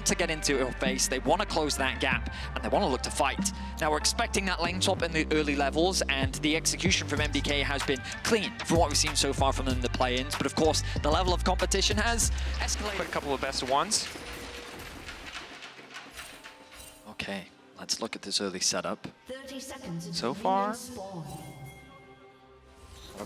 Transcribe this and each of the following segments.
want to get into a base, they want to close that gap, and they want to look to fight. Now, we're expecting that lane swap in the early levels, and the execution from MDK has been clean from what we've seen so far from them in the play-ins. But of course, the level of competition has escalated. A couple of best of ones. Okay, let's look at this early setup. 30 seconds So far.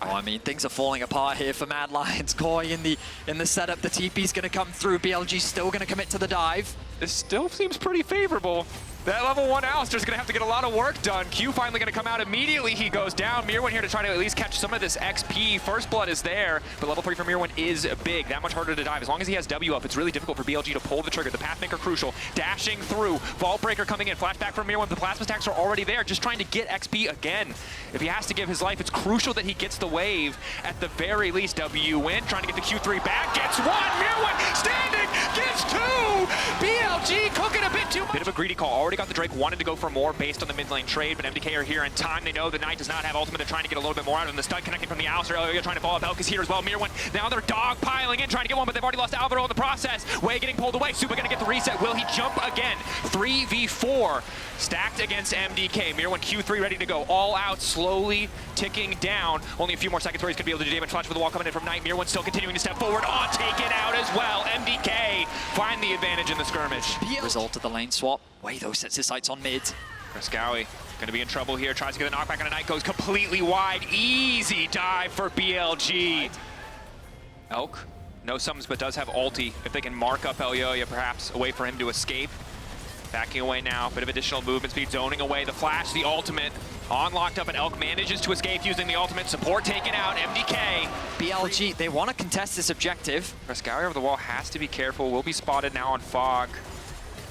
Oh, I mean, things are falling apart here for Mad Lions. Koi in the setup. The TP's going to come through. BLG still going to commit to the dive. This still seems pretty favorable. That level 1 Alistair's going to have to get a lot of work done. Q finally going to come out immediately. He goes down. Mirwin here to try to at least catch some of this XP. First blood is there, but level 3 for Mirwin is big. That much harder to dive. As long as he has W up, it's really difficult for BLG to pull the trigger. The Pathmaker crucial. Dashing through. Vault Breaker coming in. Flashback from Mirwin. The plasma stacks are already there. Just trying to get XP again. If he has to give his life, it's crucial that he gets the wave. At the very least, W win. Trying to get the Q3 back. Gets 1. Mirwin standing. Gets 2. BLG cooking a bit too much. Bit of a greedy call. Already got the Drake. Wanted to go for more based on the mid lane trade, but MDK are here in time. They know the Knight does not have ultimate. They're trying to get a little bit more out of him. The stun connecting from the Alistair. Elio trying to follow up. Elk is here as well. Mirwin. Now they're dog piling in, trying to get one, but they've already lost Alvaro in the process. Way getting pulled away. Super gonna get the reset. Will he jump again? 3v4 stacked against MDK. Mirwin Q3 ready to go. All out, slowly ticking down. Only a few more seconds where he's gonna be able to do damage. Flash for the wall coming in from Knight. Mirwin still continuing to step forward. Oh, taken out as well. MDK find the advantage in the skirmish. Result of the lane swap. Way though sets his sights on mid. Frescowi gonna be in trouble here. Tries to get a knockback on a Knight. Goes completely wide. Easy dive for BLG. Elk, no summons, but does have ulti. If they can mark up Elioya, perhaps a way for him to escape. Backing away now, bit of additional movement speed, zoning away. The flash, the ultimate, on locked up, and Elk manages to escape using the ultimate. Support taken out, MDK. BLG, they want to contest this objective. Frescowi over the wall has to be careful. Will be spotted now on Fog.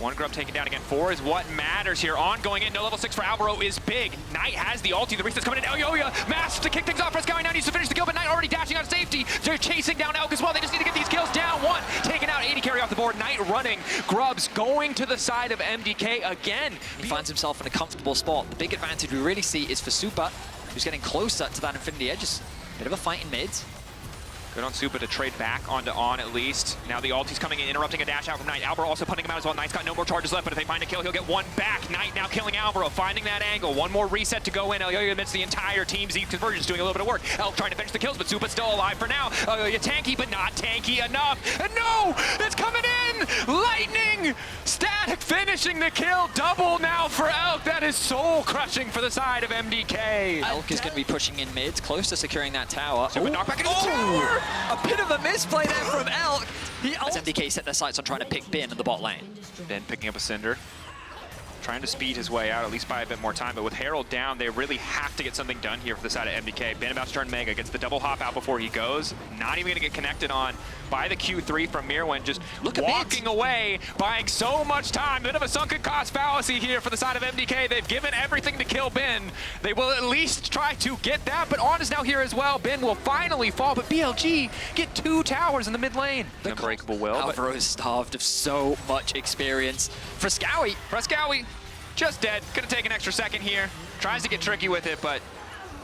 1 grub taken down again. 4 is what matters here. On going in, no level 6 for Alvaro is big. Knight has the ulti. The reset's coming in. Elioya, Mass to kick things off. Frescowi now needs to finish the kill, but Knight already dashing on safety. They're chasing down Elk as well. They just need to get these kills down. 1 taken out, 80 carry off the board. Knight running. Grubs going to the side of MDK again. He finds himself in a comfortable spot. The big advantage we really see is for Super, who's getting closer to that Infinity Edge. Just a bit of a fight in mid. Good on Supa to trade back onto On at least. Now the ulti's coming in, interrupting a dash out from Knight. Alvaro also putting him out as well. Knight's got no more charges left, but if they find a kill, he'll get 1 back. Knight now killing Alvaro, finding that angle. 1 more reset to go in. Elioya amidst the entire team. Z Convergence doing a little bit of work. Elk trying to finish the kills, but Supa's still alive for now. Elioya tanky, but not tanky enough. And no! It's coming in! Lightning! Static finishing the kill. Double now for Elk. That is soul crushing for the side of MDK. Elk is going to be pushing in mid, close to securing that tower. Supa knockback into the tower! A bit of a misplay there from Elk. As MDK set their sights on trying to pick Bin in the bot lane. Ben picking up a Cinder. Trying to speed his way out, at least by a bit more time, but with Herald down, they really have to get something done here for the side of MDK. Ben about to turn Mega, gets the double hop out before he goes. Not even gonna get connected on by the Q3 from Mirwin, just walking away, buying so much time. Bit of a sunken cost fallacy here for the side of MDK. They've given everything to kill Ben. They will at least try to get that, but On is now here as well. Ben will finally fall, but BLG get 2 towers in the mid lane. The unbreakable will. Alvaro is starved of so much experience. Frescowi just dead. Gonna take an extra second here. Tries to get tricky with it, but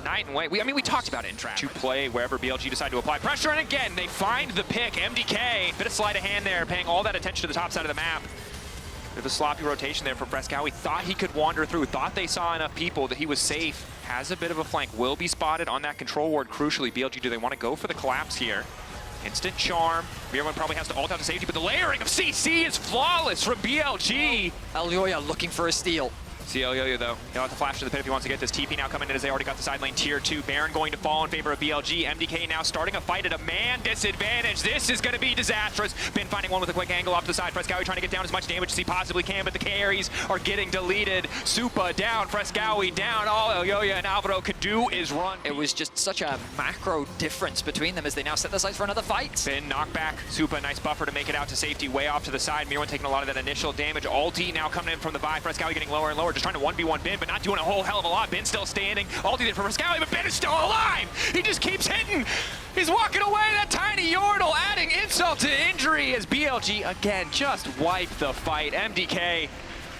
Knight and Wait. We talked about it in trap. To play wherever BLG decide to apply pressure, and again, they find the pick. MDK, bit of sleight of hand there, paying all that attention to the top side of the map. Bit of a sloppy rotation there for Frescowi. Thought he could wander through, thought they saw enough people that he was safe. Has a bit of a flank, will be spotted on that control ward. Crucially, BLG, do they want to go for the collapse here? Instant charm. Mirwin probably has to ult out to safety, but the layering of CC is flawless from BLG. Elioya looking for a steal. See Elioya though. He'll have to flash to the pit if he wants to get this. TP now coming in as they already got the side lane tier 2. Baron going to fall in favor of BLG. MDK now starting a fight at a man disadvantage. This is going to be disastrous. Been finding one with a quick angle off to the side. Frescowi trying to get down as much damage as he possibly can, but the carries are getting deleted. Supa down, Frescowi down. All Elioya and Alvaro could do is run. It was just such a macro difference between them as they now set their sights for another fight. Bin knockback. Supa, nice buffer to make it out to safety, way off to the side. Mirwin taking a lot of that initial damage. Ulti now coming in from the buy. Frescowi getting lower and lower, just trying to 1v1 Bin, but not doing a whole hell of a lot. Bin still standing. Ulti there for Frescowi, but Bin is still alive! He just keeps hitting! He's walking away, that tiny Yordle adding insult to injury as BLG again just wiped the fight. MDK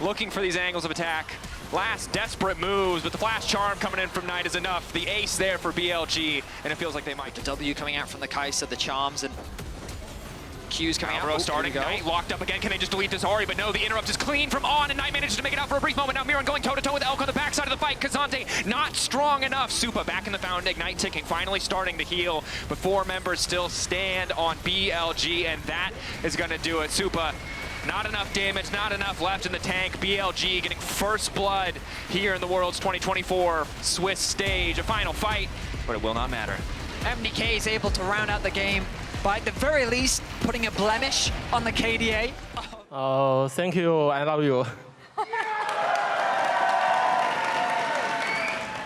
looking for these angles of attack. Last desperate moves, but the flash charm coming in from Knight is enough. The ace there for BLG, and it feels like they might. The W coming out from the Kai'Sa, the charms, and Q's coming out. Alvaro starting, Knight locked up again. Can they just delete this Ori? But no, the interrupt is clean from On, and Knight manages to make it out for a brief moment. Now Miran going toe-to-toe with Elk on the backside of the fight. Kazante not strong enough. Supa back in the fountain, Ignite ticking, finally starting to heal. But 4 members still stand on BLG, and that is going to do it. Supa, not enough damage, not enough left in the tank. BLG getting first blood here in the Worlds 2024 Swiss stage. A final fight, but it will not matter. MDK is able to round out the game by, at the very least, putting a blemish on the KDA. Oh, thank you. I love you.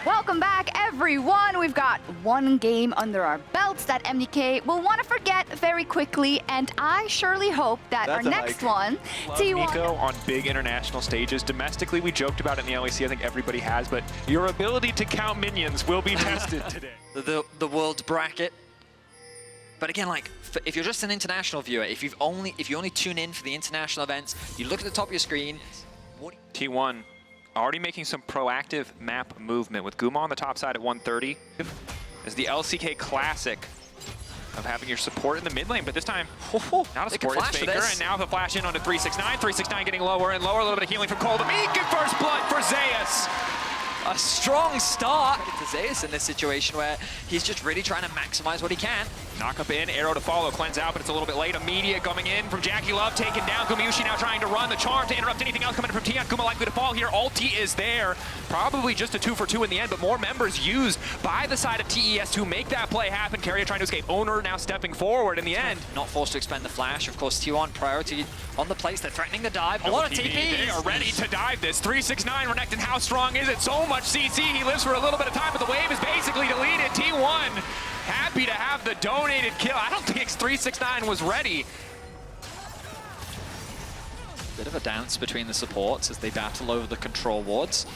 Welcome back, everyone. We've got 1 game under our belts that MDK will want to forget very quickly, and I surely hope that our next one, T1... Nico on big international stages. Domestically, we joked about it in the LEC. I think everybody has, but your ability to count minions will be tested today. The world bracket. But again, like, if you're just an international viewer, if you only tune in for the international events, you look at the top of your screen. T1 already making some proactive map movement with Guma on the top side at 130. Is the LCK classic of having your support in the mid lane, but this time, not a support, it's Faker, and now the flash in onto 369. 369 getting lower and lower, a little bit of healing from Cole. The Meek and first blood for Zeus. A strong start to Zeus in this situation where he's just really trying to maximize what he can. Knock up in, arrow to follow, cleanse out, but it's a little bit late. Immediate coming in from Jackie Love, taken down. Gumayushi now trying to run the charm to interrupt anything else coming in from Tian. Guma likely to fall here. Ulti is there. Probably just a 2 for 2 in the end, but more members used by the side of TES to make that play happen. Carrier trying to escape. Owner now stepping forward in the end. Not forced to expend the flash. Of course, T1 priority on the place. They're threatening the dive. A lot of TP. They are ready to dive this. 369 Renekton, how strong is it? So much CC. He lives for a little bit of time, but the wave is basically deleted. T1 happy to have the donated kill. I don't think 369 was ready. Bit of a dance between the supports as they battle over the control wards.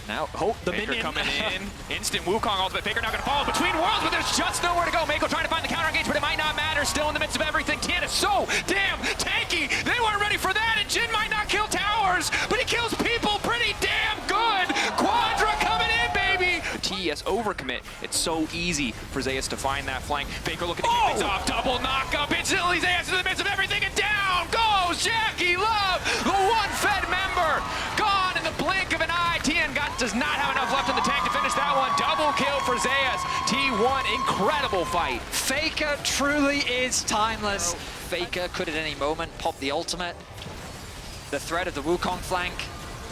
Now, the Faker minion coming in. Instant Wukong ultimate. Faker now going to follow between worlds, but there's just nowhere to go. Mako trying to find the counter engage, but it might not matter. Still in the midst of everything. Tian is so damn tanky. They weren't ready for that, and Jin might not kill towers, but he kills people pretty damn good. Quadra coming in, baby. TES overcommit. It's so easy for Zeus to find that flank. Faker looking to kick things off. Double knockup. Instantly Zeus in the midst of everything, and down goes Jackie Love, the one-fed member. Gone in the blink of an eye. Tian does not have enough left in the tank to finish that one. Double kill for Zeus. T1, incredible fight. Faker truly is timeless. Faker could at any moment pop the ultimate. The threat of the Wukong flank.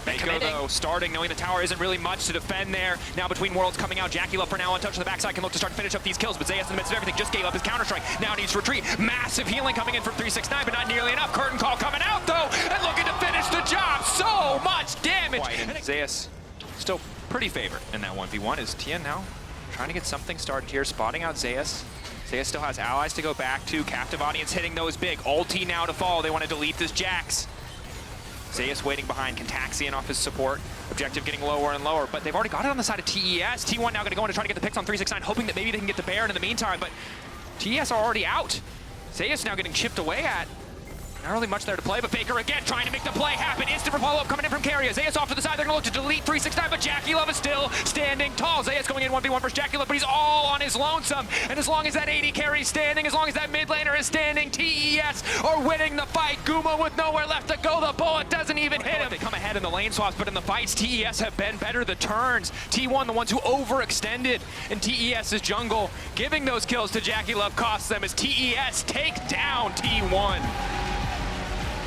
Mako, though, starting, knowing the tower isn't really much to defend there. Now between worlds coming out, Jackie Love for now untouched on the backside can look to start to finish up these kills, but Zeus in the midst of everything just gave up his counter-strike. Now needs to retreat. Massive healing coming in from 369, but not nearly enough. Curtain call coming out, though, and looking to finish the job. So much damage. Zeus still pretty favored in that 1v1. Is Tian now trying to get something started here, spotting out Zeus. Zeus still has allies to go back to. Captive audience hitting those big. Ulti now to fall. They want to delete this Jax. Zeus waiting behind, Contaxian off his support. Objective getting lower and lower, but they've already got it on the side of TES. T1 now going to go in to try to get the picks on 369, hoping that maybe they can get the Baron in the meantime, but TES are already out. Zeus now getting chipped away at. Not really much there to play, but Faker again trying to make the play happen. Instant follow-up coming in from Carrier. Zeus off to the side. They're going to look to delete 369, but Jackie Love is still standing tall. Zeus going in 1v1 versus Jackie Love, but he's all on his lonesome. And as long as that AD carry is standing, as long as that mid laner is standing, TES are winning the fight. Guma with nowhere left to go. The bullet doesn't even hit him. They come ahead in the lane swaps, but in the fights, TES have been better. The turns, T1 the ones who overextended in TES's jungle, giving those kills to Jackie Love costs them as TES take down T1.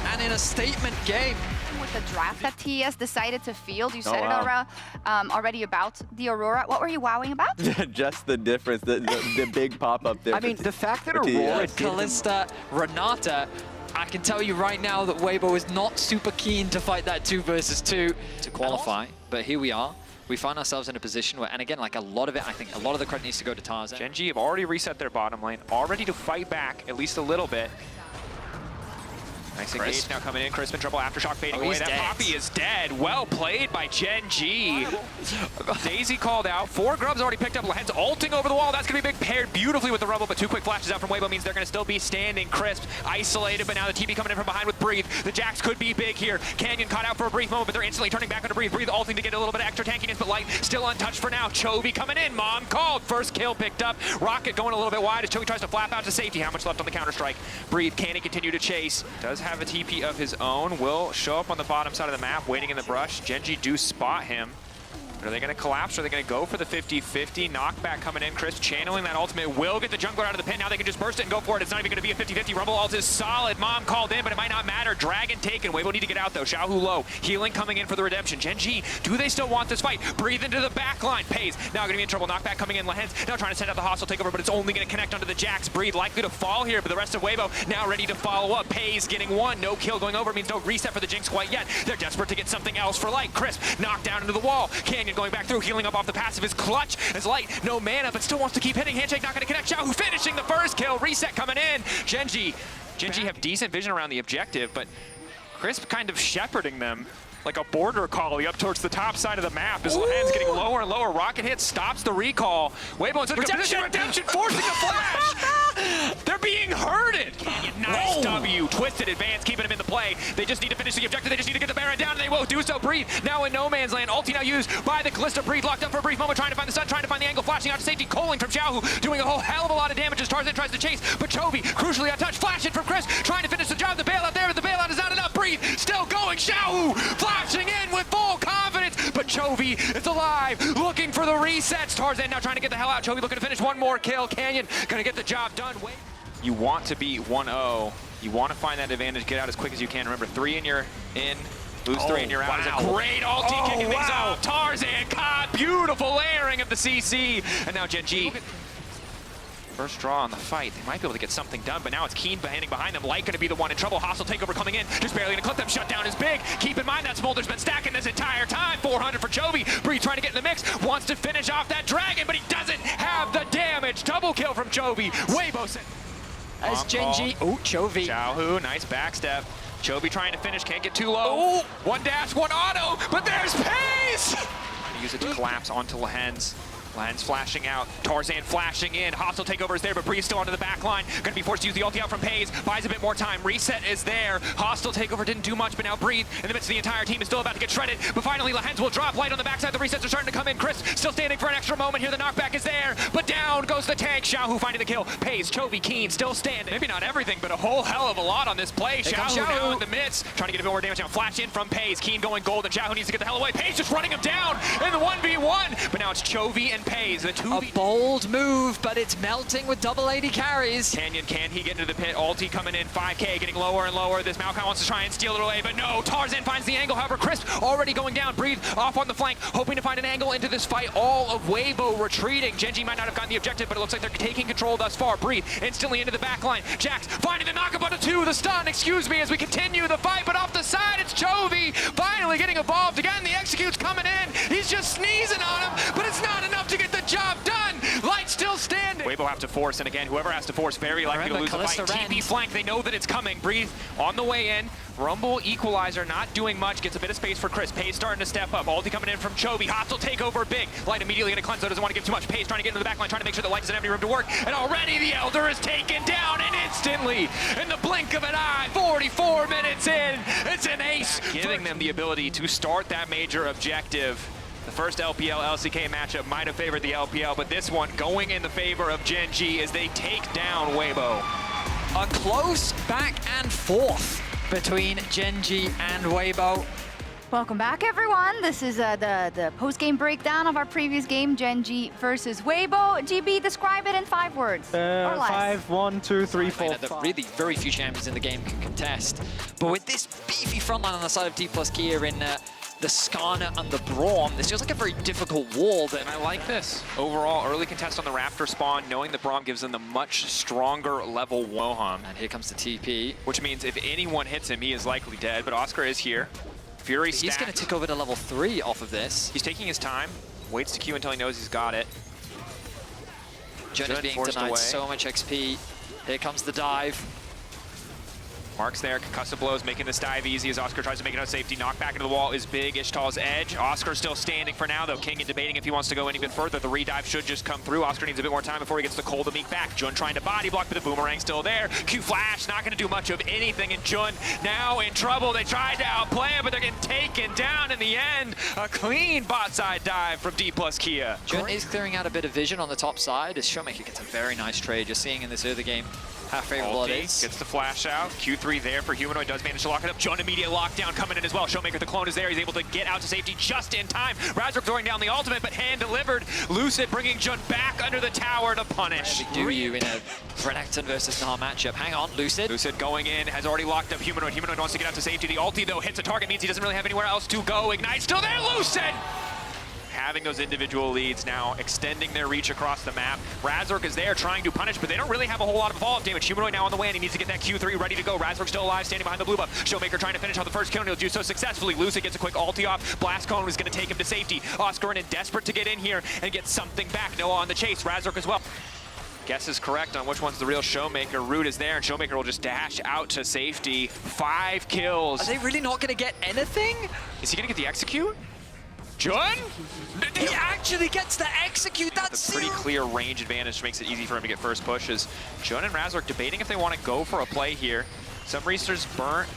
And in a statement game. With the draft that TES decided to field, you said it already about the Aurora. What were you wowing about? Just the difference, the big pop-up there. I mean, the fact that Aurora, Kalista, Renata, I can tell you right now that Weibo is not super keen to fight that 2 versus 2 to qualify, but here we are. We find ourselves in a position where, and again, like a lot of it, I think a lot of the credit needs to go to Tarzan. Gen.G have already reset their bottom lane, already to fight back at least a little bit. Nice engage now coming in. Crisp in trouble. Aftershock fading away. He's That dead. Poppy is dead. Well played by Gen G. Daisy called out. 4 grubs already picked up. Lahen's ulting over the wall. That's going to be big, paired beautifully with the Rumble, but 2 quick flashes out from Weibo means they're going to still be standing. Crisp isolated, but now the TP coming in from behind with Breathe. The Jax could be big here. Canyon caught out for a brief moment, but they're instantly turning back onto Breathe. Breathe ulting to get a little bit of extra tankiness, but Light still untouched for now. Chovy coming in. Mom called. First kill picked up. Rocket going a little bit wide as Chovy tries to flap out to safety. How much left on the Counter-Strike? Breathe. Can he continue to chase? Does have a TP of his own. Will show up on the bottom side of the map, waiting in the brush. Genji do spot him. Are they going to collapse? Or are they going to go for the 50-50? Knockback coming in. Crisp channeling that ultimate. Will get the jungler out of the pin. Now they can just burst it and go for it. It's not even going to be a 50-50. Rumble ult is solid. Mom called in, but it might not matter. Dragon taken. Weibo need to get out, though. Xiaohu low. Healing coming in for the redemption. Gen G, do they still want this fight? Breathe into the back line. Pays. Now going to be in trouble. Knockback coming in. Lahen's now trying to send out the hostile takeover, but it's only going to connect onto the Jax. Breathe likely to fall here, but the rest of Weibo now ready to follow up. Pays getting 1. No kill going over means no reset for the Jinx quite yet. They're desperate to get something else for Light. Crisp knocked down into the wall. Canyon going back through. Healing up off the passive is clutch as Light, no mana, but still wants to keep hitting. Handshake not going to connect. Xiaohu finishing the first kill. Reset coming in. Gen G have decent vision around the objective, but Crisp kind of shepherding them like a border collie up towards the top side of the map as Lahen's getting lower and lower. Rocket hit stops the recall. Weibo in such a good position. Redemption forcing a flash. They're being herded. Canyon, nice W. Twisted advance, keeping him in the play. They just need to finish the objective. They just need to get the Baron down, and they will do so. Breathe now in no man's land. Ulti now used by the Callista. Breathe locked up for a brief moment, trying to find the sun, trying to find the angle, flashing out to safety. Calling from Xiaohu, doing a whole hell of a lot of damage as Tarzan tries to chase. But Chovy, crucially untouched, flashing from Chris, trying to finish the job. The bailout there, but the bailout is not enough. Breathe still going. Xiaohu flashing in with full confidence, but Chovy is alive, looking for the resets. Tarzan now trying to get the hell out. Chovy looking to finish 1 more kill. Canyon gonna get the job done. You want to be 1-0. You want to find that advantage, get out as quick as you can. Remember, 3 and you're in, lose 3 and you're out. Is a great ulti kicking things off. Tarzan caught, beautiful layering of the CC, and now Gen G. First draw on the fight. They might be able to get something done, but now it's Keen behind them. Light going to be the one in trouble. Hostile takeover coming in. Just barely going to clip them. Shutdown is big. Keep in mind that Smolder's been stacking this entire time. 400 for Chovy. Breathe trying to get in the mix. Wants to finish off that dragon, but he doesn't have the damage. Double kill from Chovy. Weibo sent. As Gen G. Oh, Chovy. Xiaohu, nice backstep. Chovy trying to finish, can't get too low. 1 dash, 1 auto, but there's Pace! Use it to collapse onto Lahen's. Lahen's flashing out, Tarzan flashing in, hostile takeover is there, but Breeze still onto the back line. Gonna be forced to use the ulti out from Pays, buys a bit more time, reset is there. Hostile takeover didn't do much, but now Breathe in the midst of the entire team is still about to get shredded, but finally Lahen's will drop. Light on the backside, the resets are starting to come in. Chris still standing for an extra moment here, the knockback is there, but down goes the tank. Xiaohu finding the kill, Pays, Chovy, Keen still standing. Maybe not everything, but a whole hell of a lot on this play. Xiaohu now in the midst, trying to get a bit more damage now. Flash in from Pays, Keen going gold, and Xiaohu needs to get the hell away. Pays just running him down in the 1v1, but now it's Chovy and Pays, the 2v. A bold move, but it's melting with double AD carries. Canyon, can he get into the pit? Ulti coming in, 5K, getting lower and lower. This Maokai wants to try and steal it away, but no, Tarzan finds the angle. However, Crisp already going down. Breathe off on the flank, hoping to find an angle into this fight. All of Weibo retreating. Gen G might not have gotten the objective, but it looks like they're taking control thus far. Breathe instantly into the back line. Jax finding the knockup onto 2, the stun, excuse me, as we continue the fight, but off the side, it's Chovy finally getting involved again. The execute's coming in. He's just sneezing on him, but it's not enough to get the job done. Light still standing. Weibo have to force, and again, whoever has to force, very likely to lose the fight. TP flank, they know that it's coming. Breathe on the way in. Rumble equalizer not doing much, gets a bit of space for Chris. Pays starting to step up. Ulti coming in from Chovy. Hostile takeover big. Light immediately going to cleanse, though doesn't want to give too much. Pays trying to get into the back line, trying to make sure that Light doesn't have any room to work. And already the Elder is taken down, and instantly, in the blink of an eye, 44 minutes in, it's an ace. Giving them the ability to start that major objective. The first LPL LCK matchup might have favored the LPL, but this one going in the favor of Gen G as they take down Weibo. A close back and forth between Gen G and Weibo. Welcome back, everyone. This is the post-game breakdown of our previous game, Gen G versus Weibo. GB, describe it in 5 words or less. 5, 1, 2, 3, 4. That really very few champions in the game can contest. But with this beefy frontline on the side of D+Gear in the Skarner and the Braum, this feels like a very difficult wall. And I like this. Overall, early contest on the Raptor spawn, knowing that Braum gives them the much stronger level Woham. And here comes the TP. Which means if anyone hits him, he is likely dead. But Oscar is here. Fury stacked. He's going to tick over to level 3 off of this. He's taking his time, waits to Q until he knows he's got it. Jun is being denied so much XP. Here comes the dive. Mark's there, concussive blows, making this dive easy as Oscar tries to make it out safety. Knock back into the wall is big. Ishtal's edge. Oscar still standing for now, though. Kingen debating if he wants to go any bit further. The redive should just come through. Oscar needs a bit more time before he gets the Cold Meek back. Jun trying to body block, but the boomerang still there. Q Flash not going to do much of anything, and Jun now in trouble. They tried to outplay him, but they're getting taken down in the end. A clean bot side dive from D plus Kia. Jun is clearing out a bit of vision on the top side as Showmaker gets a very nice trade. You're seeing in this early game how favorable it is. Gets the flash out. Q3 there for Humanoid, does manage to lock it up. Jun immediate lockdown coming in as well. Showmaker, the clone is there. He's able to get out to safety just in time. Razork throwing down the ultimate, but hand delivered. Lucid bringing Jun back under the tower to punish. Do you in a Renekton versus Nah matchup? Hang on, Lucid. Lucid going in, has already locked up Humanoid. Humanoid wants to get out to safety. The ulti, though, hits a target, means he doesn't really have anywhere else to go. Ignite still there, Lucid! Having those individual leads now, extending their reach across the map. Razork is there trying to punish, but they don't really have a whole lot of follow-up damage. Humanoid now on the way, and he needs to get that Q3 ready to go. Razork still alive, standing behind the blue buff. Showmaker trying to finish off the first kill, and he'll do so successfully. Lucid gets a quick ulti off. Blast Cone is going to take him to safety. Oscar in desperate to get in here and get something back. Noah on the chase. Razork as well. Guess is correct on which one's the real Showmaker. Root is there, and Showmaker will just dash out to safety. 5 kills. Are they really not going to get anything? Is he going to get the execute? Jun? He actually gets the execute. That's a pretty clear range advantage, makes it easy for him to get first pushes. Jun and Razork debating if they want to go for a play here. Some resources burned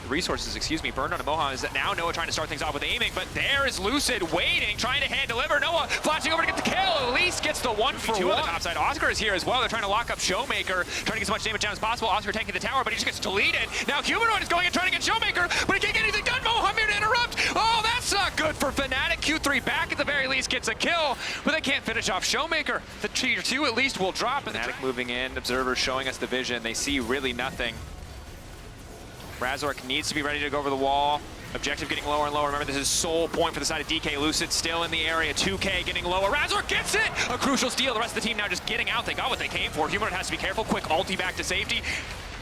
on Mohan. Is that now Noah trying to start things off with aiming, but there is Lucid waiting, trying to hand deliver. Noah flashing over to get the kill. At least gets the 1-for-1 on the top side. Oscar is here as well. They're trying to lock up Showmaker, trying to get as much damage down as possible. Oscar taking the tower, but he just gets deleted. Now Humanoid is going and trying to get Showmaker, but he can't get anything done. Mohan here to interrupt. Oh, that's not good for Fnatic. Q3 back at the very least gets a kill, but they can't finish off Showmaker. The tier 2 at least will drop. Fnatic moving in. Observers showing us the vision. They see really nothing. Razork needs to be ready to go over the wall. Objective getting lower and lower. Remember, this is sole point for the side of DK. Lucid still in the area. 2K getting lower. Razork gets it! A crucial steal. The rest of the team now just getting out. They got what they came for. Humanoid has to be careful. Quick ulti back to safety.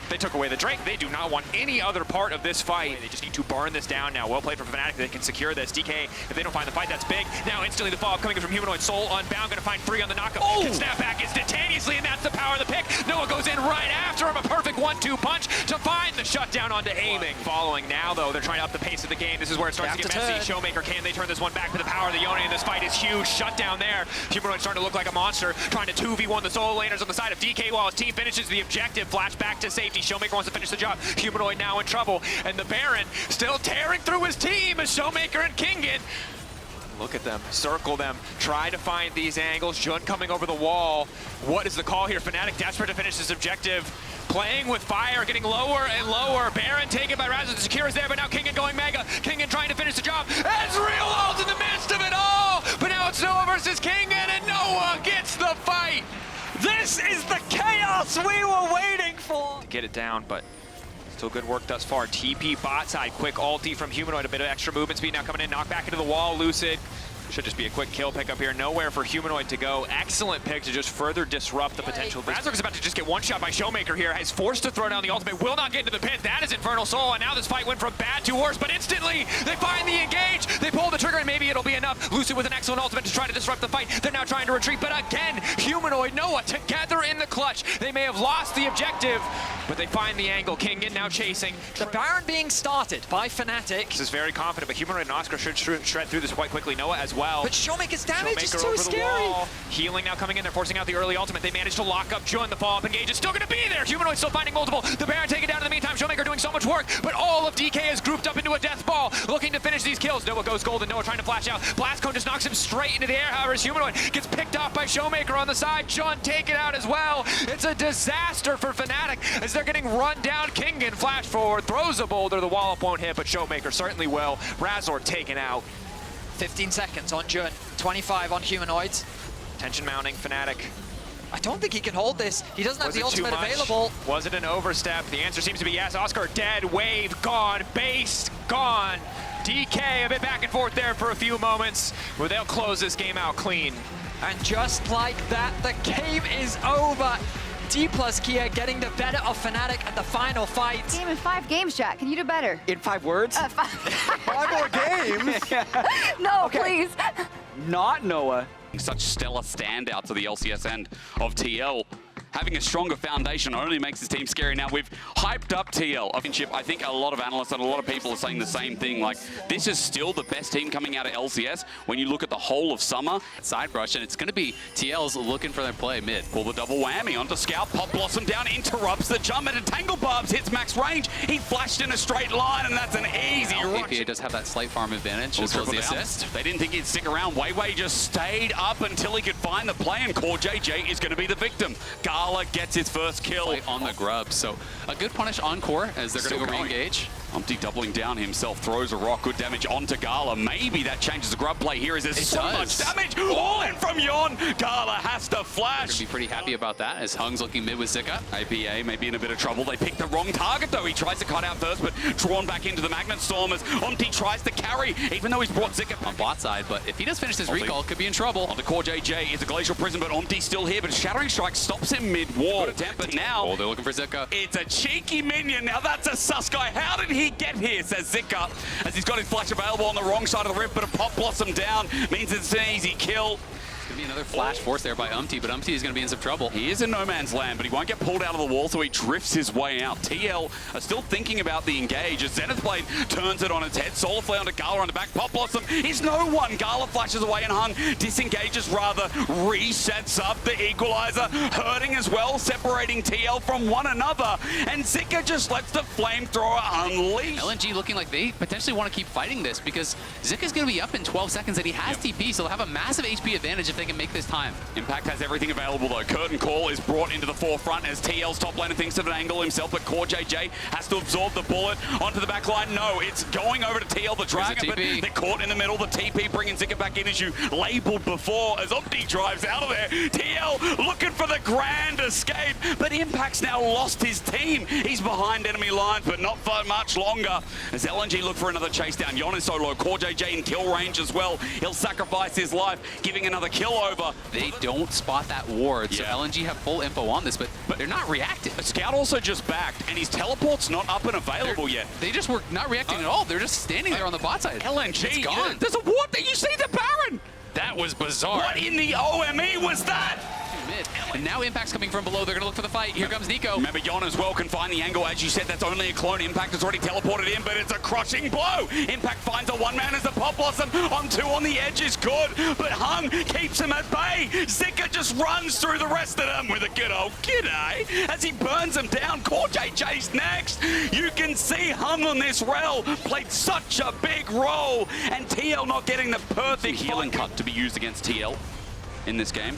They took away the Drake. They do not want any other part of this fight. They just need to burn this down now. Well played from Fnatic. They can secure this. DK, if they don't find the fight, that's big. Now instantly the follow-up coming in from Humanoid. Soul unbound, going to find 3 on the knockup. Oh! Can snap back instantaneously, and that's the power of the pick. Noah goes in right after him. A perfect 1-2 punch to find the shutdown onto aiming. Following now, though, they're trying to up the pace of the game. This is where it starts to get messy. Showmaker, can they turn this one back with the power of the Yone? And this fight is huge. Shutdown there. Humanoid starting to look like a monster, trying to 2v1 the solo laners on the side of DK while his team finishes the objective. Flash back to safety. Showmaker wants to finish the job. Humanoid now in trouble, and the Baron still tearing through his team as Showmaker and Kingen. Look at them, circle them, try to find these angles. Jun coming over the wall. What is the call here? Fnatic desperate to finish this objective. Playing with fire, getting lower and lower. Baron taken by Razork. The Secure is there, but now Kingen going mega. Kingen trying to finish the job. Ezreal ult in the midst of it all! But now it's Noah versus Kingen, and Noah gets the fight! This is the chaos we were waiting for! To get it down, but still good work thus far. TP bot side, quick ulti from Humanoid, a bit of extra movement speed now coming in, knock back into the wall, Lucid. Should just be a quick kill pick up here. Nowhere for Humanoid to go. Excellent pick to just further disrupt the potential. Razork is about to just get one shot by Showmaker here. Is forced to throw down the ultimate. Will not get into the pit. That is Infernal Soul. And now this fight went from bad to worse. But instantly, they find the engage. They pull the trigger and maybe it'll be enough. Lucid with an excellent ultimate to try to disrupt the fight. They're now trying to retreat. But again, Humanoid, Noah together in the clutch. They may have lost the objective, but they find the angle. Kingen now chasing. The Baron being started by Fnatic. This is very confident, but Humanoid and Oscar should shred through this quite quickly. Noah as well. But Showmaker's damage is so over scary. The wall. Healing now coming in. They're forcing out the early ultimate. They managed to lock up Jun. The follow-up engage is still going to be there. Humanoid still finding multiple. The Baron taken down in the meantime. Showmaker doing so much work, but all of DK is grouped up into a death ball, looking to finish these kills. Noah goes golden. Noah trying to flash out. Blast Cone just knocks him straight into the air. However, as Humanoid gets picked off by Showmaker on the side. Jun taken out as well. It's a disaster for Fnatic as they're getting run down. Kingen flash forward, throws a boulder. The wall-up won't hit, but Showmaker certainly will. Razork taken out. 15 seconds on Jun, 25 on Humanoids. Tension mounting, Fnatic. I don't think he can hold this. He doesn't have the ultimate available. Was it an overstep? The answer seems to be yes. Oscar dead, wave gone, base gone. DK a bit back and forth there for a few moments, where they'll close this game out clean. And just like that, the game is over. D plus Kia getting the better of Fnatic at the final fight. Game in 5 games, Jack. Can you do better? In 5 words? 5. 5 more games? No, Okay. please. Not Noah. Such stellar standouts of the LCS end of TL. having a stronger foundation only makes his team scary. Now, we've hyped up TL. I think a lot of analysts and a lot of people are saying the same thing. Like, this is still the best team coming out of LCS when you look at the whole of summer. Side rush, and it's going to be TL's looking for their play mid. Pull the double whammy onto Scout. Pop Blossom down, interrupts the jump, and Tangle Barbs hits max range. He flashed in a straight line, and that's an easy rush. APA does have that slight farm advantage as well as the assist. They didn't think he'd stick around. Weiwei just stayed up until he could find the play, and Core JJ is going to be the victim. Gala gets his first kill. Play on the grub, so a good punish on Core as they're going to go re-engage. Umpty doubling down himself, throws a rock, good damage onto Gala. Maybe that changes the grub play here as there's so much damage. All in from Yon. Gala has to flash. They're going to be pretty happy about that as Hung's looking mid with Zika. APA may be in a bit of trouble. They picked the wrong target though. He tries to cut out first, but drawn back into the Magnet Storm as Umpty tries to carry, even though he's brought Zika on bot side. But if he does finish this recall, could be in trouble. On the Core JJ is a Glacial Prison, but Umpty's still here, but Shattering Strike stops him mid-wall. But now, they're looking for Zika. It's a cheeky minion. Now that's a sus guy. How did he get here, says Zika, as he's got his flash available on the wrong side of the rift, but a Pop Blossom down means it's an easy kill. Be another flash force there by Umpty, but Umpty is going to be in some trouble. He is in no man's land, but he won't get pulled out of the wall, so he drifts his way out. TL are still thinking about the engage as Zenith Blade turns it on its head. Solar Flare onto Gala on the back. Pop Blossom is no one. Gala flashes away and Hung disengages rather, resets up the equalizer, hurting as well, separating TL from one another. And Zika just lets the flamethrower unleash. LNG looking like they potentially want to keep fighting this because Zika's going to be up in 12 seconds and he has TP, so they'll have a massive HP advantage if they can make this time. Impact has everything available though. Curtain Call is brought into the forefront as TL's top laner thinks of an angle himself, but Core JJ has to absorb the bullet onto the back line. No, it's going over to TL the Dragon, but they're caught in the middle. The TP bringing Zika back in as you labeled before as Umpty drives out of there. TL looking for the grand escape, but Impact's now lost his team. He's behind enemy lines, but not for much longer as LNG look for another chase down. Yon is so low. Core JJ in kill range as well. He'll sacrifice his life, giving another kill over. They don't spot that ward, so LNG have full info on this, but they're not reacting. Scout also just backed, and his teleport's not up and available yet. They just were not reacting at all. They're just standing there on the bot side. LNG, it's gone. There's a ward there. You see the Baron? That was bizarre. What in the OME was that? Mid. And now Impact's coming from below. They're going to look for the fight. Here comes Nico. Remember, Yon as well can find the angle. As you said, that's only a clone. Impact has already teleported in, but it's a crushing blow. Impact finds a one-man as the Pop Blossom on two on the edge is good, but Hung keeps him at bay. Zika just runs through the rest of them with a good old g'day as he burns them down. Core JJ's next. You can see Hung on this rail played such a big role, and TL not getting the perfect healing cut to be used against TL in this game.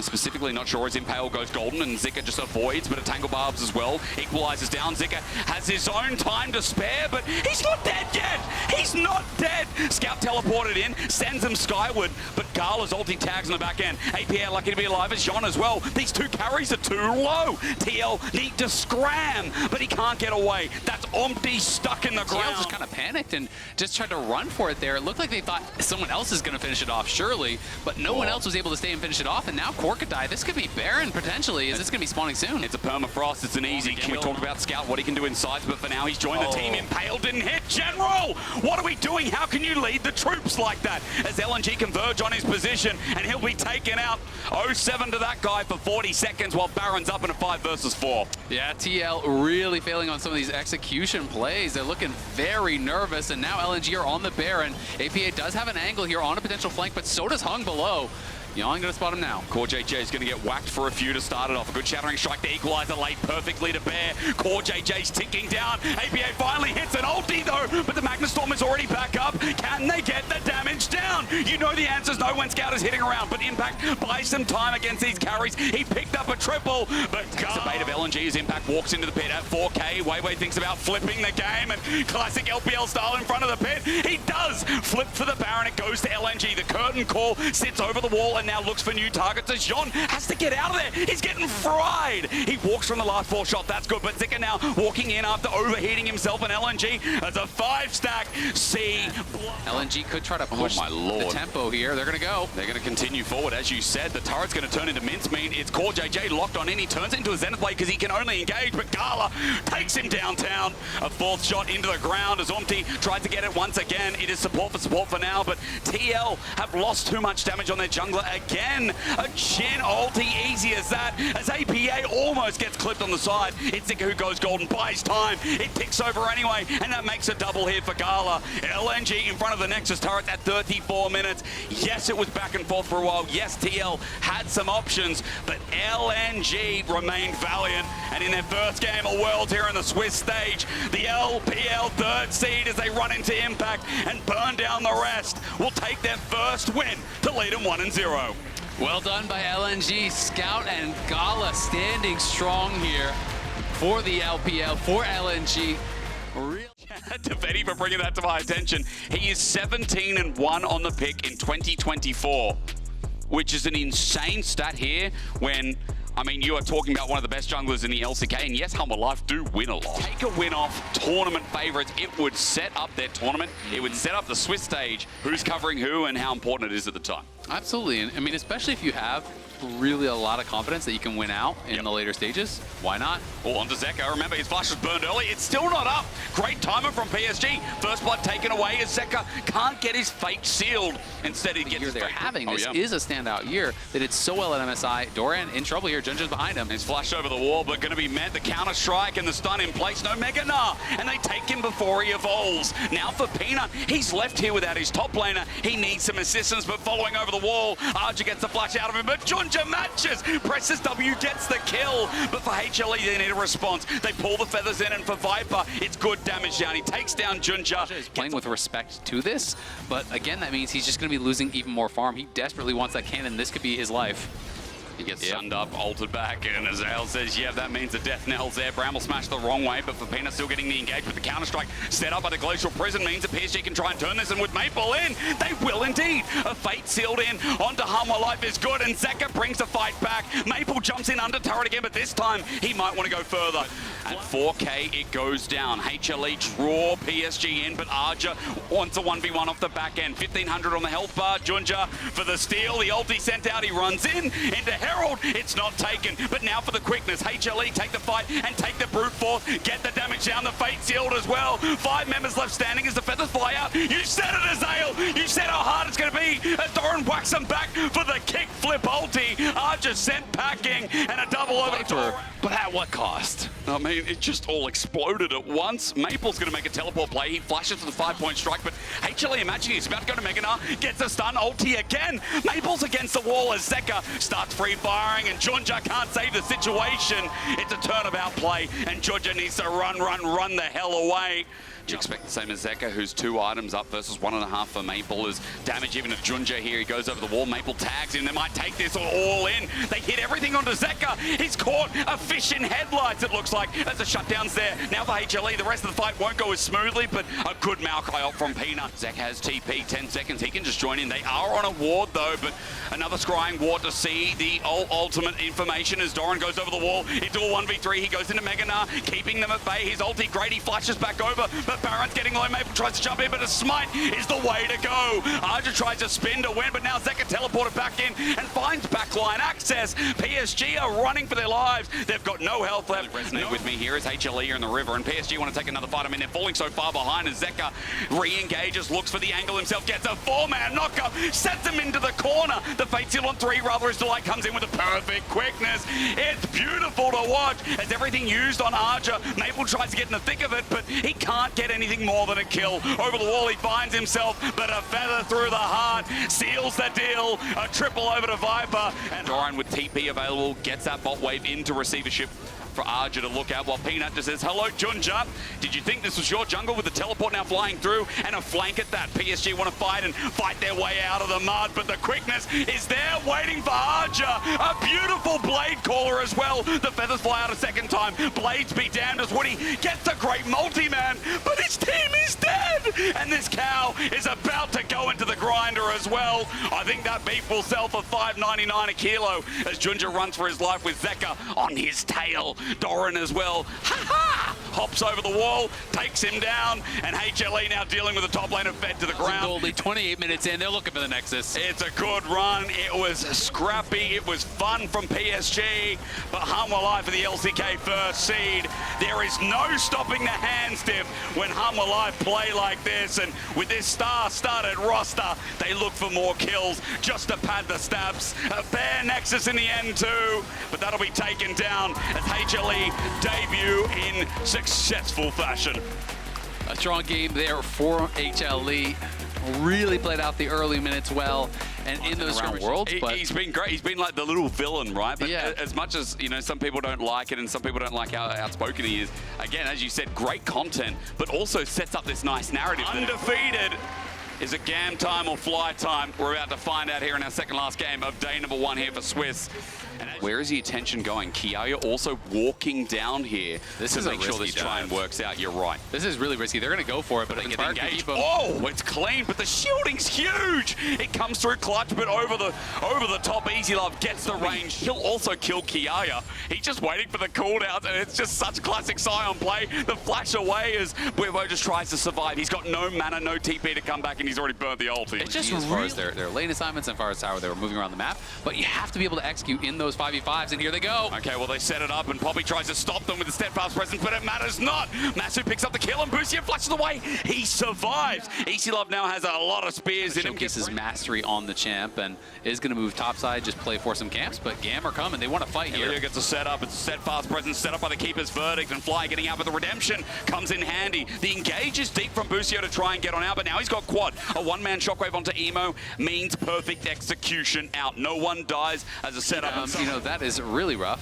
Specifically, not sure as Impale goes golden and Zika just avoids, but a Tangle Barbs as well. Equalizes down. Zika has his own time to spare, but he's not dead yet. He's not dead. Scout teleported in, sends him skyward, but Gala's ulti tags on the back end. APA lucky to be alive as Yon as well. These two carries are too low. TL need to scram, but he can't get away. That's Umpty stuck in the ground. TL just kind of panicked and just tried to run for it there. It looked like they thought someone else is going to finish it off, surely, but no one else was able to stay and finish it off, and now could die. This could be Baron potentially. Is this going to be spawning soon? It's a permafrost. It's an easy kill. We talked about Scout, what he can do inside, but for now he's joined the team. Impale didn't hit. General, what are we doing? How can you lead the troops like that? As LNG converge on his position, and he'll be taken out. 0-7 to that guy for 40 seconds while Baron's up in a 5 versus 4. Yeah, TL really failing on some of these execution plays. They're looking very nervous, and now LNG are on the Baron. APA does have an angle here on a potential flank, but so does Hung below. Yon going to spot him now. Core JJ is going to get whacked for a few to start it off. A good Shattering Strike to equalizer laid perfectly to bear. Core JJ's ticking down. APA finally hits an ulti though, but the Magnet Storm is already back up. Can they get the damage down? You know the answer's no when Scout is hitting around, but Impact buys some time against these carries. He picked up a triple, but takes a bait of LNG as Impact walks into the pit at 4K. Weiwei thinks about flipping the game and classic LPL style in front of the pit. He does flip for the Baron. It goes to LNG. The Curtain Call sits over the wall and now looks for new targets as Yon has to get out of there. He's getting fried. He walks from the last 4 shot. That's good, but Zika now walking in after overheating himself, and LNG as a 5-stack. LNG could try to push the tempo here. They're going to go. They're going to continue forward. As you said, the turret's going to turn into mincemeat. It's Core JJ locked on in. He turns it into a Zenith Blade because he can only engage, but Gala takes him downtown. A 4th shot into the ground as Umpty tries to get it once again. It is support for now, but TL have lost too much damage on their jungler again. A chin ulti, easy as that, as APA almost gets clipped on the side. It's Zika who goes golden, buys time. It picks over anyway, and that makes a double hit for Gala. LNG in front of the Nexus turret at 34 minutes. Yes, it was back and forth for a while. Yes, TL had some options, but LNG remained valiant. And in their first game of Worlds here in the Swiss stage, the LPL third seed as they run into Impact and burn down the rest will take their first win to lead them 1-0. Well done by LNG. Scout and Gala standing strong here for the LPL, for LNG. Real to Betty for bringing that to my attention. He is 17-1 on the pick in 2024, which is an insane stat here when, I mean, you are talking about one of the best junglers in the LCK, and yes, Humble Life do win a lot. Take a win off tournament favorites. It would set up their tournament. It would set up the Swiss stage, who's covering who and how important it is at the time. Absolutely, and I mean, especially if you have really a lot of confidence that you can win out in the later stages. Why not? Oh, onto Zeka. Remember, his flash was burned early. It's still not up. Great timer from PSG. First blood taken away as Zeka can't get his fate sealed. Instead, he gets the year they're having. This yeah. is a standout year. They did so well at MSI. Doran in trouble here. Junja's behind him. He's flashed over the wall, but going to be met. The counter strike and the stun in place. No Mega Nah, and they take him before he evolves. Now for Peanut, he's left here without his top laner. He needs some assistance, but following over the wall, Arja gets the flash out of him, but Junja matches. Presses W, gets the kill, but for HLE they need a response. They pull the feathers in, and for Viper, it's good damage down. He takes down Junja. He's playing with respect to this, but again, that means he's just going to be losing even more farm. He desperately wants that cannon. This could be his life. He gets sunned up, altered back, and as Al says, yeah, that means the death knell's there. Bramble smashed the wrong way, but for Peanut still getting the engagement. The counter-strike set up by the Glacial Prison means that PSG can try and turn this, and with Maple in, they will indeed. A fate sealed in onto Hummer. Life is good, and Zeka brings the fight back. Maple jumps in under turret again, but this time he might want to go further. At 4K, it goes down. HLE draw PSG in, but Arja wants a 1v1 off the back end. 1500 on the health bar. Junja for the steal. The ulti sent out. He runs in into Herald. It's not taken, but now for the quickness. HLE take the fight and take the brute force. Get the damage down. The fate sealed as well. 5 members left standing as the feathers fly out. You said it, Azale. You said how hard it's going to be. As Doran whacks him back for the kick flip ulti. Arja sent packing and a double over the door. But at what cost? I mean, it just all exploded at once. Maple's going to make a teleport play. He flashes for the 5-point strike, but HLE imagine he's about to go to Mega Nah, gets a stun, ulti again. Maple's against the wall as Zeka starts free firing, and Junja can't save the situation. It's a turnabout play, and Junja needs to run the hell away. You expect the same as Zeka, who's 2 items up versus 1.5 for Maple. Is damage even to Junja here. He goes over the wall. Maple tags him. They might take this all in. They hit everything onto Zeka. He's caught a fish in headlights, it looks like, as the shutdown's there. Now for HLE, the rest of the fight won't go as smoothly, but a good Maokai up from Peanut. Zek has TP, 10 seconds. He can just join in. They are on a ward, though, but another scrying ward to see the ultimate information as Doran goes over the wall into a 1v3. He goes into Mega Nah, keeping them at bay. His ulti great. He flashes back over, but Baron's getting low. Maple tries to jump in, but a smite is the way to go. Arja tries to spin to win, but now Zeka teleported back in and finds backline access. PSG are running for their lives. They've got no health left. Resonate with me here as HLE are in the river, and PSG want to take another fight. I mean, they're falling so far behind as Zeka re-engages, looks for the angle himself, gets a 4-man knockup, sets him into the corner. The Fate Seal on 3, rather, his delight comes in with a perfect quickness. It's beautiful to watch as everything used on Arja. Maple tries to get in the thick of it, but he can't get anything more than a kill. Over the wall he finds himself, but a feather through the heart seals the deal. A triple over to Viper, and Doran with TP available gets that bot wave into receivership for Arja to look at, while Peanut just says, hello, Junja. Did you think this was your jungle with the teleport now flying through and a flank at that? PSG want to fight their way out of the mud, but the quickness is there waiting for Arja. A beautiful blade caller as well. The feathers fly out a second time. Blades be damned as Woody gets a great multi-man, but his team is dead. And this cow is about to go into the grinder as well. I think that beef will sell for $5.99 a kilo as Junja runs for his life with Zeka on his tail. Doran as well. Ha ha! hops over the wall, takes him down, and HLE now dealing with the top lane of Fed to the ground. Goldie, 28 minutes in, they're looking for the Nexus. It's a good run. It was scrappy. It was fun from PSG, but Hum will lie for the LCK first seed. There is no stopping the hand stiff when Hum will lie play like this, and with this star-studded roster, they look for more kills just to pad the stabs. A fair Nexus in the end too, but that'll be taken down as HLE debut in successful fashion. A strong game there for HLE. Really played out the early minutes well, and in those skirmishes, worlds. But he's been great. He's been like the little villain, right? But yeah, as much as, you know, some people don't like it and some people don't like how outspoken he is, again, as you said, great content, but also sets up this nice narrative. Undefeated. Is it GAM time or fly time? We're about to find out here in our second last game of day number 1 here for Swiss. And where is the attention going? Kiaya also walking down here to make sure this try and works out. You're right. This is really risky. They're going to go for it, but they get engaged. Oh, it's clean, but the shielding's huge. It comes through clutch, but over the top. Easy Love gets the range. He'll also kill Kiaya. He's just waiting for the cooldowns, and it's just such classic Sion play. The flash away as Bwipo just tries to survive. He's got no mana, no TP to come back, and he's already burnt the ulti. It's just as far as their lane assignments and as far as how they were moving around the map, but you have to be able to execute in those 5v5s, and here they go. Okay, well, they set it up, and Poppy tries to stop them with the steadfast presence, but it matters not. Masu picks up the kill, and Busia flashes away. He survives. Easy Love now has a lot of spears in him. Showcases mastery on the champ, and is going to move topside, just play for some camps, but GAM are coming. They want to fight here. Elio gets a setup. It's a steadfast presence set up by the Keeper's Verdict, and Fly getting out with the redemption comes in handy. The engage is deep from Busio to try and get on out, but now he's got quad. A one-man shockwave onto Emo means perfect execution out. No one dies as a setup. You know, that is really rough.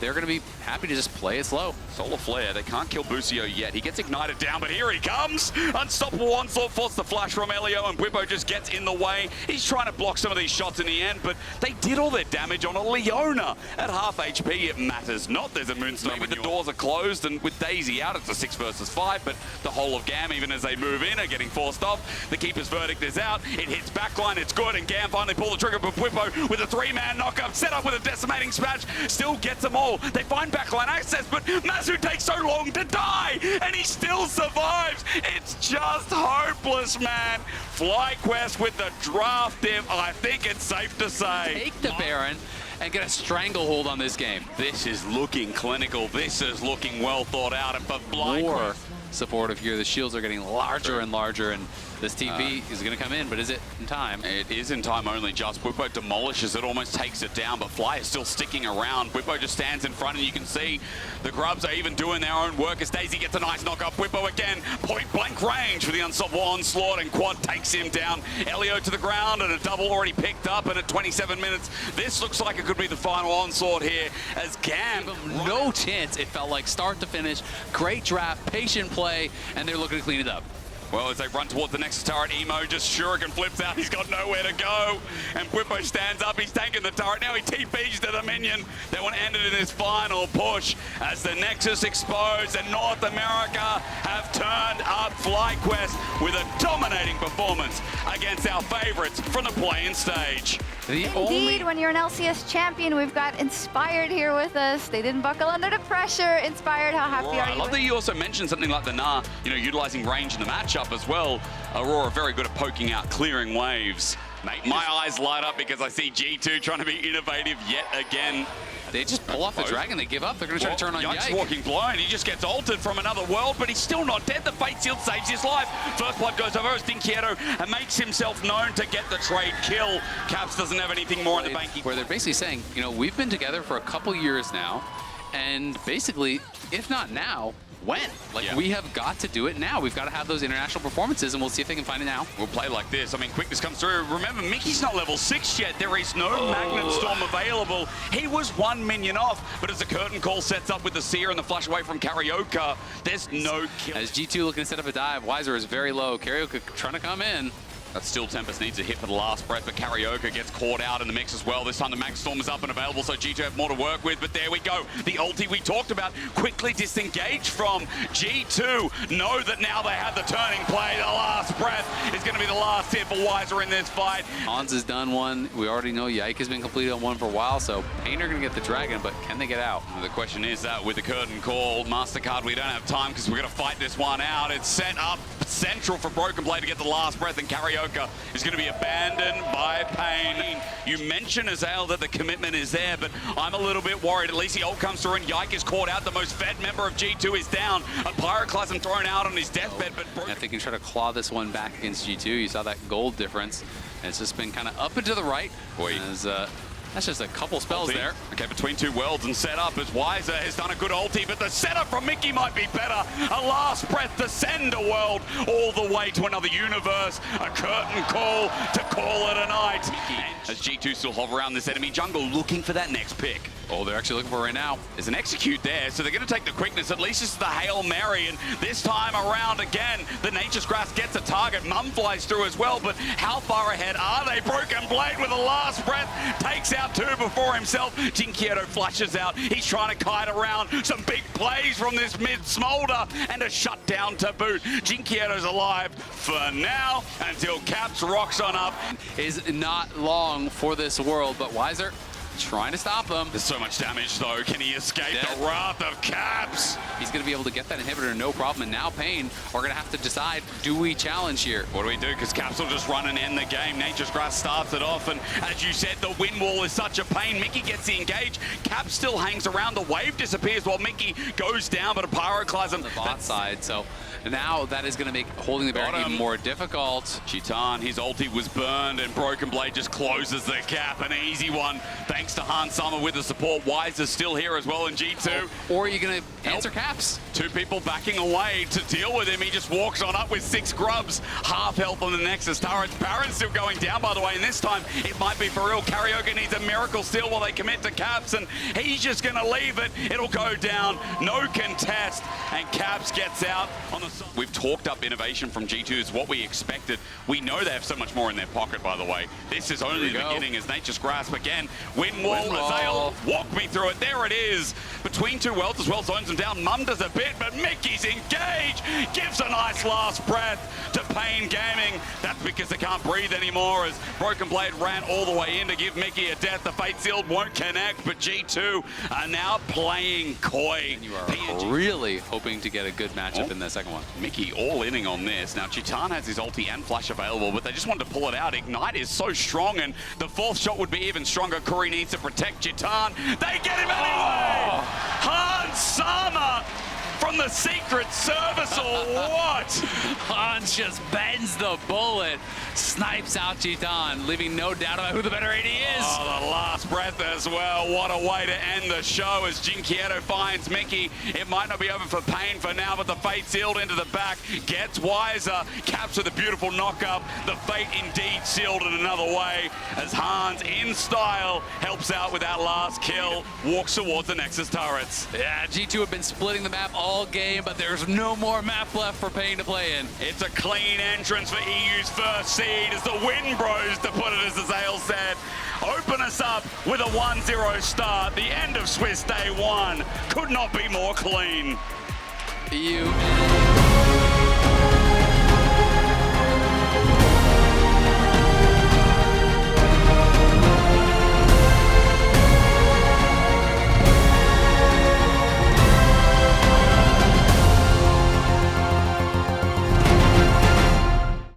They're going to be happy to just play it slow. Solar Flare, they can't kill Busio yet. He gets ignited down, but here he comes. Unstoppable onslaught, forced the flash from Elio, and Bwipo just gets in the way. He's trying to block some of these shots in the end, but they did all their damage on a Leona. At half HP, it matters not. There's a Moonstone when the doors are closed, and with Daisy out, it's a 6 versus 5, but the whole of GAM, even as they move in, are getting forced off. The Keeper's Verdict is out. It hits backline, it's good, and GAM finally pull the trigger, but Bwipo with a 3-man knockup, set up with a decimating smash, still gets them all. They find backline access, but Masu takes so long to die, and he still survives. It's just hopeless, man. FlyQuest with the draft div, I think it's safe to say. Take the Baron and get a stranglehold on this game. This is looking clinical. This is looking well thought out, and for More supportive here. The shields are getting larger and larger, and this TP is going to come in, but is it in time? It is in time only. Just Bwipo demolishes it, almost takes it down, but Fly is still sticking around. Bwipo just stands in front, and you can see the Grubs are even doing their own work as Daisy gets a nice knock-up. Bwipo again, point-blank range for the unstoppable onslaught, and Quad takes him down. Elio to the ground, and a double already picked up, and at 27 minutes, this looks like it could be the final onslaught here as GAM... No chance, it felt like start to finish. Great draft, patient play, and they're looking to clean it up. Well, as they run towards the next turret, Emo just shuriken flips out. He's got nowhere to go. And Bwipo stands up. He's tanking the turret. Now he TPs to the minion. That one ended in his final push as the Nexus exposed and North America have turned up FlyQuest with a dominating performance against our favorites from the play-in stage. Indeed, when you're an LCS champion, we've got Inspired here with us. They didn't buckle under the pressure. Inspired, how happy are you? I love that you also mentioned something like the Nah, you know, utilizing range in the matchup as well. Aurora very good at poking out, clearing waves. Mate, my eyes light up because I see G2 trying to be innovative yet again. They just pull off the dragon, they give up. They're going to try to turn on Yike's Yike. walking blind. He just gets altered from another world, but he's still not dead. The Fate Shield saves his life. First blood goes over as Dinkiero and makes himself known to get the trade kill. Caps doesn't have anything more in the bank. Where they're basically saying, you know, we've been together for a couple years now, and basically, if not now, when? Like, we have got to do it now. We've got to have those international performances, and we'll see if they can find it now. We'll play like this. I mean, quickness comes through. Remember, Mickey's not level 6 yet. There is no Magnet Storm available. He was 1 minion off, but as the curtain call sets up with the Seer and the flash away from Carioca, there's no kill. As G2 looking to set up a dive, Weiser is very low. Carioca trying to come in. That's still Tempest needs a hit for the last breath, but Karaoke gets caught out in the mix as well. This time the Max Storm is up and available, so G2 have more to work with, but there we go. The ulti we talked about quickly disengaged from G2. Know that now they have the turning play. The last breath is going to be the last hit for Wiser in this fight. Hans has done one. We already know Yike has been completed on one for a while, so Pain are going to get the Dragon, but can they get out? The question is that with the curtain call, MasterCard, we don't have time because we're going to fight this one out. It's set up central for Broken Blade to get the last breath, and Karaoke is going to be abandoned by Pain. You mentioned, Azael, that the commitment is there, but I'm a little bit worried. At least the ult comes through and Yike is caught out. The most fed member of G2 is down. A Pyroclasm thrown out on his deathbed, but If they can try to claw this one back against G2, you saw that gold difference. And it's just been kind of up and to the right. As, that's just a couple spells there. Okay, between two worlds and set up as Wiser has done a good ulti, but the setup from Mickey might be better. A last breath to send a world all the way to another universe. A curtain call to call it a night. As G2 still hover around this enemy jungle looking for that next pick. Oh, they're actually looking for it right now. There's an execute there, so they're going to take the quickness. At least it's the Hail Mary, and this time around again, the Nature's Grass gets a target. Mum flies through as well, but how far ahead are they? Broken Blade with a last breath takes out two before himself. Jinkiero flashes out. He's trying to kite around. Some big plays from this mid-smolder, and a shutdown to boot. Jinkiero's alive for now until Caps rocks on up. Is not long for this world, but Wiser trying to stop them. There's so much damage though. Can he escape Dead. the wrath of Caps? He's going to be able to get that inhibitor, no problem. And now Pain are going to have to decide, do we challenge here? What do we do? Because Caps will just run and end the game. Nature's Grass starts it off, and as you said, the wind wall is such a pain. Mickey gets the engage. Caps still hangs around. The wave disappears while Mickey goes down, but a Pyroclasm. On the bot side, so now that is going to make holding the Baron even more difficult. Chitan, his ulti was burned, and Broken Blade just closes the gap. An easy one, thanks to Hans Summer with the support. Wiser's still here as well in G2. Or are you going to answer Caps? Two people backing away to deal with him. He just walks on up with 6 grubs. Half health on the Nexus turrets. Baron's still going down, by the way, and this time it might be for real. Karaoke needs a miracle steal while they commit to Caps, and he's just going to leave it. It'll go down. No contest, and Caps gets out on the side. We've talked up innovation from G2. It's what we expected. We know they have so much more in their pocket, by the way. This is only the beginning as Nature's Grasp again. Wind wall, Azael, walk me through it. There it is. Between two worlds as well, zones them down. Mum does a bit, but Mickey's engaged. Gives a nice last breath to Pain Gaming. That's because they can't breathe anymore as Broken Blade ran all the way in to give Mickey a death. The Fate Sealed won't connect, but G2 are now playing coy. You are really hoping to get a good matchup in the second one. Mickey all inning on this. Now, Chitan has his ulti and flash available, but they just wanted to pull it out. Ignite is so strong, and the fourth shot would be even stronger. Curry needs to protect Chitan. They get him anyway! Hans Sama from the Secret Service, or what? Hans just bends the bullet, snipes out Chitan, leaving no doubt about who the better AD is. Oh, the last breath as well. What a way to end the show as Jinkiero finds Mickey. It might not be over for Pain for now, but the Fate Sealed into the back gets Wiser. Caps with a beautiful knock-up. The Fate indeed sealed in another way as Hans, in style, helps out with that last kill, walks towards the Nexus turrets. Yeah, G2 have been splitting the map all game, but there's no more map left for Pain to play in. It's a clean entrance for EU's first seed as the Win Bros, to put it as Azael said, open us up with a 1-0 start. The end of Swiss Day 1 could not be more clean. EU.